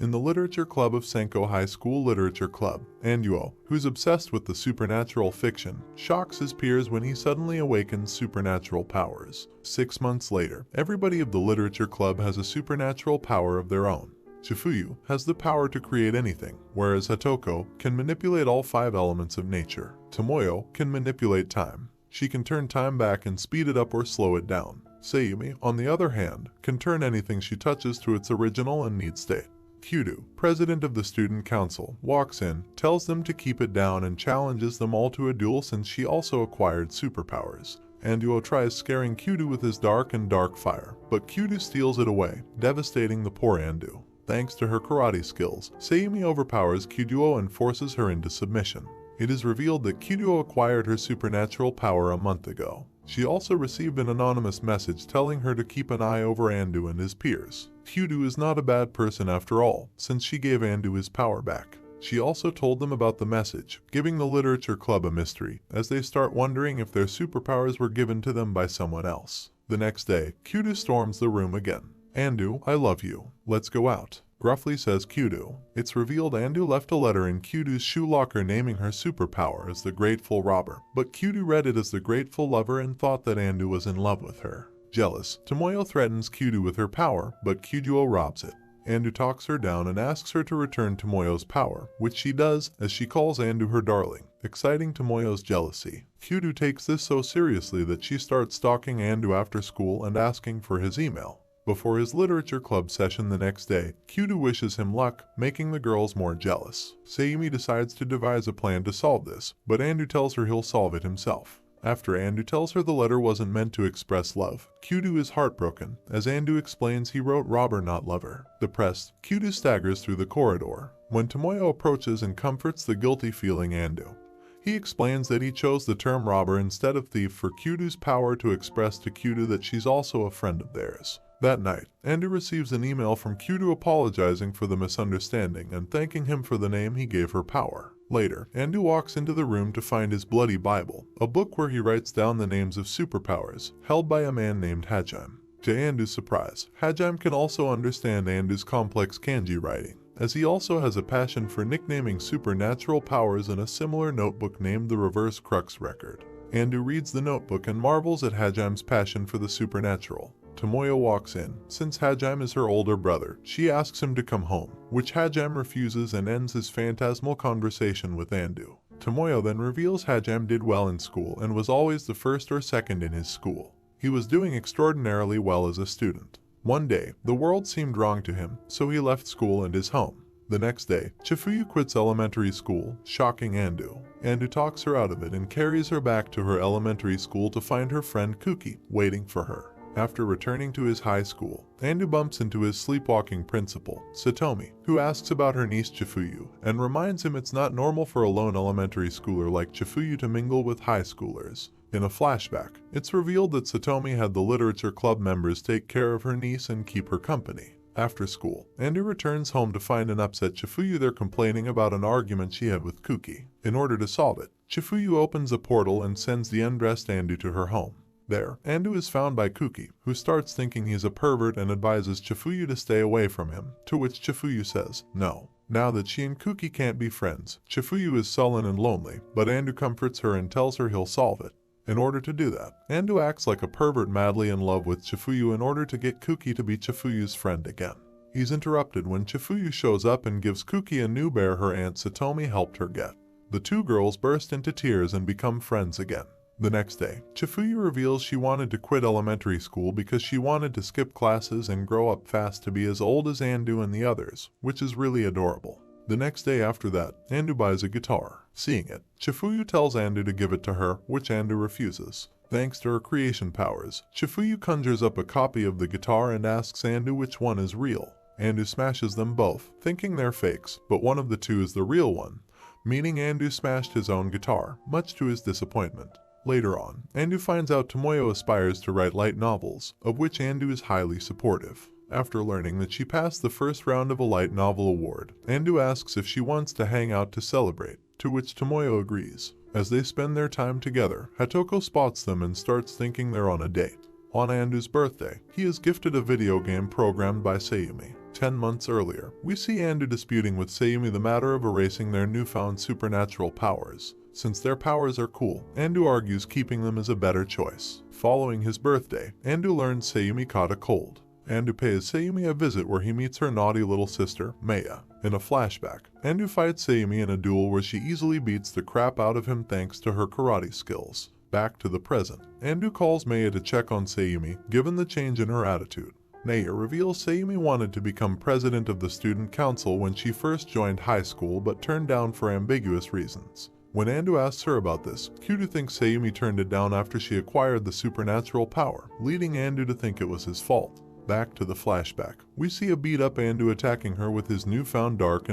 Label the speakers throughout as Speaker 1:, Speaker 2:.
Speaker 1: In the literature club of Senko High School Literature Club, Anduo, who's obsessed with the supernatural fiction, shocks his peers when he suddenly awakens supernatural powers. 6 months later, everybody of the literature club has a supernatural power of their own. Chifuyu has the power to create anything, whereas Hatoko can manipulate all 5 elements of nature. Tomoyo can manipulate time. She can turn time back and speed it up or slow it down. Sayumi, on the other hand, can turn anything she touches to its original and neat state. Kyudo, president of the student council, walks in, tells them to keep it down and challenges them all to a duel since she also acquired superpowers. Anduo tries scaring Kyudo with his dark fire, but Kyudo steals it away, devastating the poor Andu. Thanks to her karate skills, Sayumi overpowers Kyudo and forces her into submission. It is revealed that Kyudo acquired her supernatural power a month ago. She also received an anonymous message telling her to keep an eye over Andu and his peers. Kyudo is not a bad person after all, since she gave Andu his power back. She also told them about the message, giving the literature club a mystery, as they start wondering if their superpowers were given to them by someone else. The next day, Kyudo storms the room again. "Andu, I love you. Let's go out," gruffly says Kyudo. It's revealed Andu left a letter in Kyudo's shoe locker naming her superpower as the Grateful Robber, but Kyudo read it as the Grateful Lover and thought that Andu was in love with her. Jealous, Tomoyo threatens Kyudo with her power, but Kyudo robs it. Andu talks her down and asks her to return Tomoyo's power, which she does as she calls Andu her darling, exciting Tomoyo's jealousy. Kyudo takes this so seriously that she starts stalking Andu after school and asking for his email. Before his literature club session the next day, Kyudo wishes him luck, making the girls more jealous. Sayumi decides to devise a plan to solve this, but Andu tells her he'll solve it himself. After Andu tells her the letter wasn't meant to express love, Kyudo is heartbroken, as Andu explains he wrote robber not lover. Depressed, Kyudo staggers through the corridor. When Tomoyo approaches and comforts the guilty feeling Andu, he explains that he chose the term robber instead of thief for Kyudo's power to express to Kyudo that she's also a friend of theirs. That night, Andu receives an email from Kyudo apologizing for the misunderstanding and thanking him for the name he gave her power. Later, Andu walks into the room to find his bloody Bible, a book where he writes down the names of superpowers, held by a man named Hajime. To Andu's surprise, Hajime can also understand Andu's complex kanji writing, as he also has a passion for nicknaming supernatural powers in a similar notebook named the Reverse Crux Record. Andu reads the notebook and marvels at Hajime's passion for the supernatural. Tomoyo walks in. Since Hajime is her older brother, she asks him to come home, which Hajime refuses and ends his phantasmal conversation with Andu. Tomoyo then reveals Hajime did well in school and was always the first or second in his school. He was doing extraordinarily well as a student. One day, the world seemed wrong to him, so he left school and his home. The next day, Chifuyu quits elementary school, shocking Andu. Andu talks her out of it and carries her back to her elementary school to find her friend Kuki waiting for her. After returning to his high school, Andu bumps into his sleepwalking principal, Satomi, who asks about her niece Chifuyu, and reminds him it's not normal for a lone elementary schooler like Chifuyu to mingle with high schoolers. In a flashback, it's revealed that Satomi had the literature club members take care of her niece and keep her company. After school, Andu returns home to find an upset Chifuyu there complaining about an argument she had with Kuki. In order to solve it, Chifuyu opens a portal and sends the undressed Andu to her home. There, Andu is found by Kuki, who starts thinking he's a pervert and advises Chifuyu to stay away from him, to which Chifuyu says no. Now that she and Kuki can't be friends, Chifuyu is sullen and lonely, but Andu comforts her and tells her he'll solve it. In order to do that, Andu acts like a pervert madly in love with Chifuyu in order to get Kuki to be Chifuyu's friend again. He's interrupted when Chifuyu shows up and gives Kuki a new bear her aunt Satomi helped her get. The two girls burst into tears and become friends again. The next day, Chifuyu reveals she wanted to quit elementary school because she wanted to skip classes and grow up fast to be as old as Andu and the others, which is really adorable. The next day after that, Andu buys a guitar. Seeing it, Chifuyu tells Andu to give it to her, which Andu refuses. Thanks to her creation powers, Chifuyu conjures up a copy of the guitar and asks Andu which one is real. Andu smashes them both, thinking they're fakes, but one of the two is the real one, meaning Andu smashed his own guitar, much to his disappointment. Later on, Andu finds out Tomoyo aspires to write light novels, of which Andu is highly supportive. After learning that she passed the first round of a light novel award, Andu asks if she wants to hang out to celebrate, to which Tomoyo agrees. As they spend their time together, Hatoko spots them and starts thinking they're on a date. On Andu's birthday, he is gifted a video game programmed by Sayumi. 10 months earlier, we see Andu disputing with Sayumi the matter of erasing their newfound supernatural powers. Since their powers are cool, Andu argues keeping them is a better choice. Following his birthday, Andu learns Sayumi caught a cold. Andu pays Sayumi a visit where he meets her naughty little sister, Maya. In a flashback, Andu fights Sayumi in a duel where she easily beats the crap out of him thanks to her karate skills. Back to the present, Andu calls Maya to check on Sayumi, given the change in her attitude. Maya reveals Sayumi wanted to become president of the student council when she first joined high school but turned down for ambiguous reasons. When Andu asks her about this, Kyudo thinks Sayumi turned it down after she acquired the supernatural power, leading Andu to think it was his fault. Back to the flashback, we see a beat-up Andu attacking her with his newfound dark,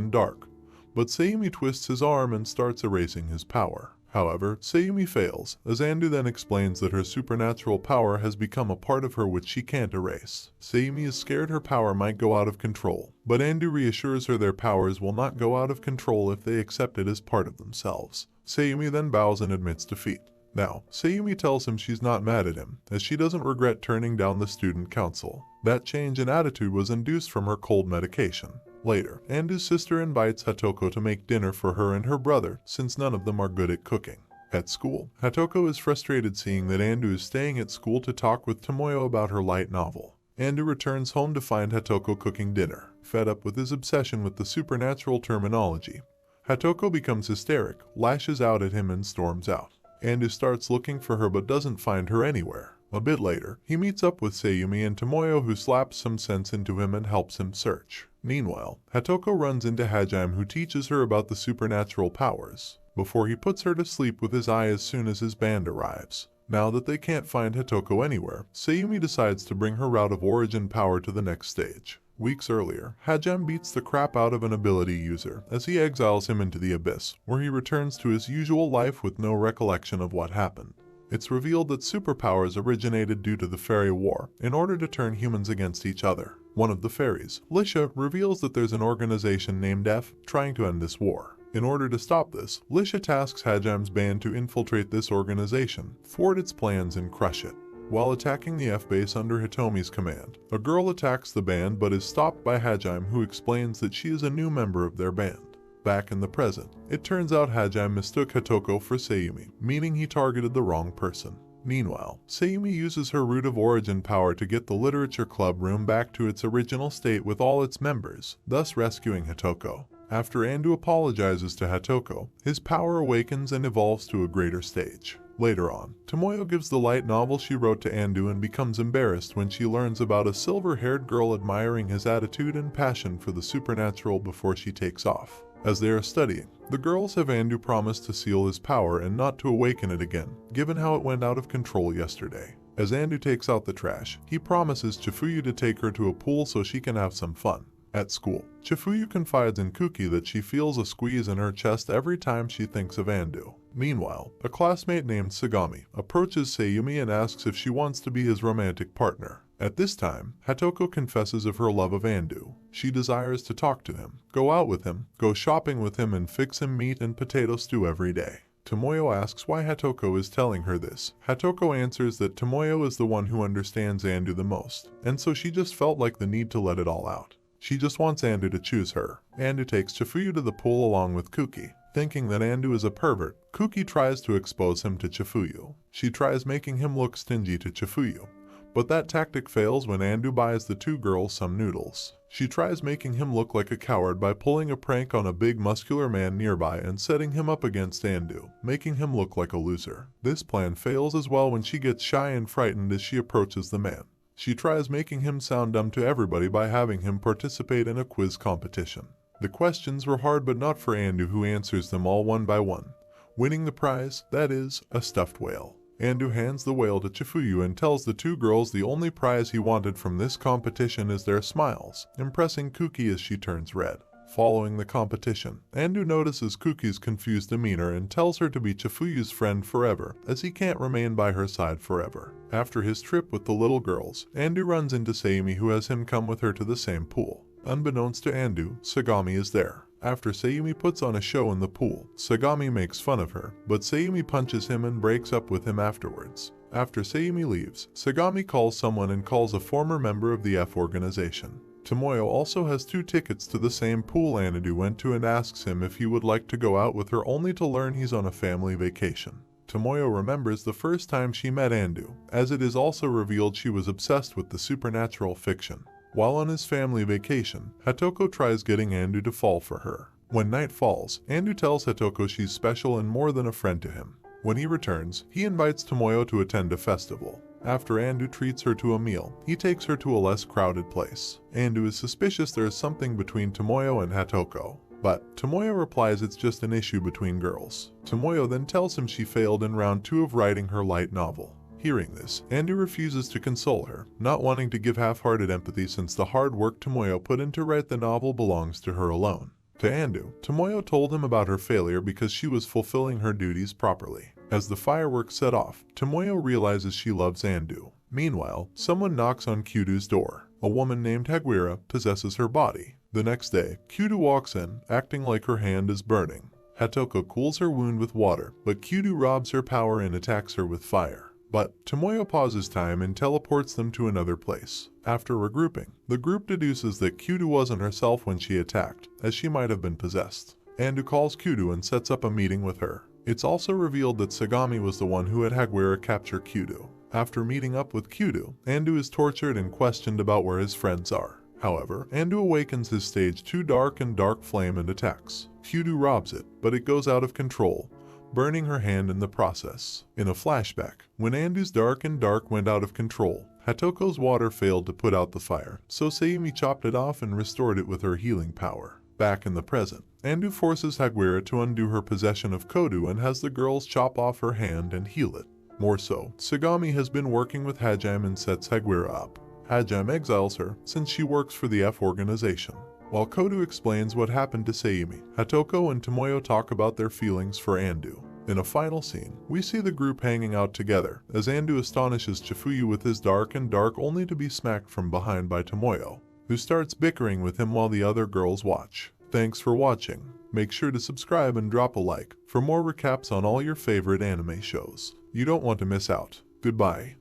Speaker 1: but Sayumi twists his arm and starts erasing his power. However, Sayumi fails, as Andu then explains that her supernatural power has become a part of her which she can't erase. Sayumi is scared her power might go out of control, but Andu reassures her their powers will not go out of control if they accept it as part of themselves. Sayumi then bows and admits defeat. Now, Sayumi tells him she's not mad at him, as she doesn't regret turning down the student council. That change in attitude was induced from her cold medication. Later, Andu's sister invites Hatoko to make dinner for her and her brother, since none of them are good at cooking. At school, Hatoko is frustrated seeing that Andu is staying at school to talk with Tomoyo about her light novel. Andu returns home to find Hatoko cooking dinner. Fed up with his obsession with the supernatural terminology, Hatoko becomes hysteric, lashes out at him and storms out. Andu starts looking for her but doesn't find her anywhere. A bit later, he meets up with Sayumi and Tomoyo, who slaps some sense into him and helps him search. Meanwhile, Hatoko runs into Hajime, who teaches her about the supernatural powers, before he puts her to sleep with his eye as soon as his band arrives. Now that they can't find Hatoko anywhere, Sayumi decides to bring her route of origin power to the next stage. Weeks earlier, Hajime beats the crap out of an ability user as he exiles him into the abyss, where he returns to his usual life with no recollection of what happened. It's revealed that superpowers originated due to the fairy war, in order to turn humans against each other. One of the fairies, Lisha, reveals that there's an organization named F trying to end this war. In order to stop this, Lisha tasks Hajime's band to infiltrate this organization, thwart its plans and crush it. While attacking the F base under Hitomi's command, a girl attacks the band but is stopped by Hajime, who explains that she is a new member of their band. Back in the present, it turns out Hajime mistook Hatoko for Sayumi, meaning he targeted the wrong person. Meanwhile, Sayumi uses her root of origin power to get the literature club room back to its original state with all its members, thus rescuing Hatoko. After Andu apologizes to Hatoko, his power awakens and evolves to a greater stage. Later on, Tomoyo gives the light novel she wrote to Andu and becomes embarrassed when she learns about a silver-haired girl admiring his attitude and passion for the supernatural before she takes off. As they are studying, the girls have Andu promised to seal his power and not to awaken it again, given how it went out of control yesterday. As Andu takes out the trash, he promises Chifuyu to take her to a pool so she can have some fun. At school, Chifuyu confides in Kuki that she feels a squeeze in her chest every time she thinks of Andu. Meanwhile, a classmate named Sagami approaches Sayumi and asks if she wants to be his romantic partner. At this time, Hatoko confesses of her love of Andu. She desires to talk to him, go out with him, go shopping with him, and fix him meat and potato stew every day. Tomoyo asks why Hatoko is telling her this. Hatoko answers that Tomoyo is the one who understands Andu the most, and so she just felt like the need to let it all out. She just wants Andu to choose her. Andu takes Chifuyu to the pool along with Kuki. Thinking that Andu is a pervert, Kuki tries to expose him to Chifuyu. She tries making him look stingy to Chifuyu, but that tactic fails when Andu buys the two girls some noodles. She tries making him look like a coward by pulling a prank on a big muscular man nearby and setting him up against Andu, making him look like a loser. This plan fails as well when she gets shy and frightened as she approaches the man. She tries making him sound dumb to everybody by having him participate in a quiz competition. The questions were hard, but not for Andu, who answers them all one by one, winning the prize, that is, a stuffed whale. Andu hands the whale to Chifuyu and tells the two girls the only prize he wanted from this competition is their smiles, impressing Kuki as she turns red. Following the competition, Andu notices Kuki's confused demeanor and tells her to be Chifuyu's friend forever, as he can't remain by her side forever. After his trip with the little girls, Andu runs into Sayumi, who has him come with her to the same pool. Unbeknownst to Andu, Sagami is there. After Sayumi puts on a show in the pool, Sagami makes fun of her, but Sayumi punches him and breaks up with him afterwards. After Sayumi leaves, Sagami calls someone and calls a former member of the F organization. Tomoyo also has 2 tickets to the same pool Anadu went to and asks him if he would like to go out with her, only to learn he's on a family vacation. Tomoyo remembers the first time she met Andu, as it is also revealed she was obsessed with the supernatural fiction. While on his family vacation, Hatoko tries getting Andu to fall for her. When night falls, Andu tells Hatoko she's special and more than a friend to him. When he returns, he invites Tomoyo to attend a festival. After Andu treats her to a meal, he takes her to a less crowded place. Andu is suspicious there is something between Tomoyo and Hatoko, but Tomoyo replies it's just an issue between girls. Tomoyo then tells him she failed in round 2 of writing her light novel. Hearing this, Andu refuses to console her, not wanting to give half-hearted empathy since the hard work Tomoyo put in to write the novel belongs to her alone. To Andu, Tomoyo told him about her failure because she was fulfilling her duties properly. As the fireworks set off, Tomoyo realizes she loves Andu. Meanwhile, someone knocks on Kyudo's door. A woman named Haguera possesses her body. The next day, Kyudo walks in, acting like her hand is burning. Hatoko cools her wound with water, but Kyudo robs her power and attacks her with fire. But Tomoyo pauses time and teleports them to another place. After regrouping, the group deduces that Kyudo wasn't herself when she attacked, as she might have been possessed. Andu calls Kyudo and sets up a meeting with her. It's also revealed that Sagami was the one who had Haguera capture Kyudo. After meeting up with Kyudo, Andu is tortured and questioned about where his friends are. However, Andu awakens his stage 2 dark flame and attacks. Kyudo robs it, but it goes out of control, burning her hand in the process. In a flashback, when Andu's dark went out of control, Hatoko's water failed to put out the fire, so Sayumi chopped it off and restored it with her healing power. Back in the present, Andu forces Haguera to undo her possession of Kodu and has the girls chop off her hand and heal it. More so, Sagami has been working with Hajime and sets Haguera up. Hajime exiles her since she works for the F organization. While Kodu explains what happened to Sayumi, Hatoko and Tomoyo talk about their feelings for Andu. In a final scene, we see the group hanging out together, as Andu astonishes Chifuyu with his dark only to be smacked from behind by Tomoyo, who starts bickering with him while the other girls watch. Thanks for watching. Make sure to subscribe and drop a like for more recaps on all your favorite anime shows. You don't want to miss out. Goodbye.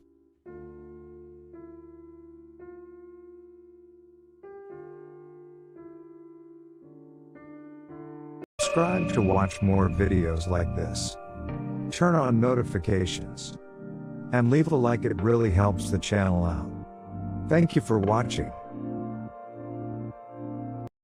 Speaker 2: Subscribe to watch more videos like this. Turn on notifications. And leave a like, it really helps the channel out. Thank you for watching.